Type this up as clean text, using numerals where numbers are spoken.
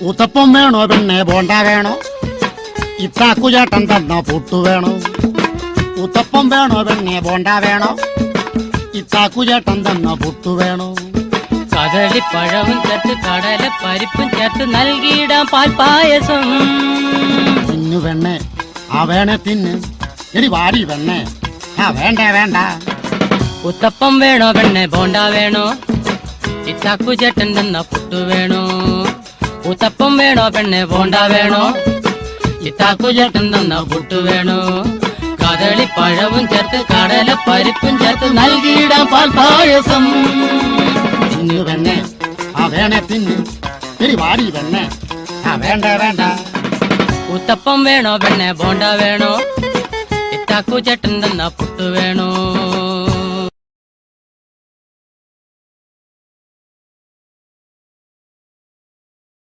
ഉത്തപ്പം വേണോ പിന്നെ ബോണ്ട വേണോ? ഇത്താക്കുചേട്ടൻ തന്ന പുട്ടു വേണോ? ഉത്തപ്പം വേണോ പിന്നെ ബോണ്ട വേണോ? ഇത്താക്കുചേട്ടൻ തന്ന പുട്ടു വേണോ? കദളിപ്പഴവും ചേർത്ത് കടല പരിപ്പും ചേർത്ത് നൽകിയിടാം പാൽപ്പായസം. തിന്നു വെണ്ണേ, ആ വേണേ തിന്ന്. എടി വാടി വെണ്ണേ, ആ വേണ്ട വേണ്ട. ഉത്തപ്പം വേണോ പെണ്ണെ ബോണ്ട വേണോ? ഇത്താക്കു ചേട്ടൻ തന്ന പുട്ടു വേണോ? ഉത്തപ്പം വേണോ പെണ്ണെ ബോണ്ട വേണോ? ഇത്താക്കു ചേട്ടൻ തന്ന പുട്ടു വേണോ? കദളിപ്പഴവും ചേർത്ത് കടല പരിപ്പും ചേർത്ത് നൽകിയിടാം പാൽപ്പായസം. തിന്നു വെണ്ണേ, ആ വേണേ തിന്ന്. എടി വാടി വെണ്ണേ, ആ വേണ്ട വേണ്ട. ഉത്തപ്പം വേണോ പെണ്ണെ ബോണ്ട വേണോ? ഇത്താക്കു ചേട്ടൻ തന്ന പുട്ടു വേണോ?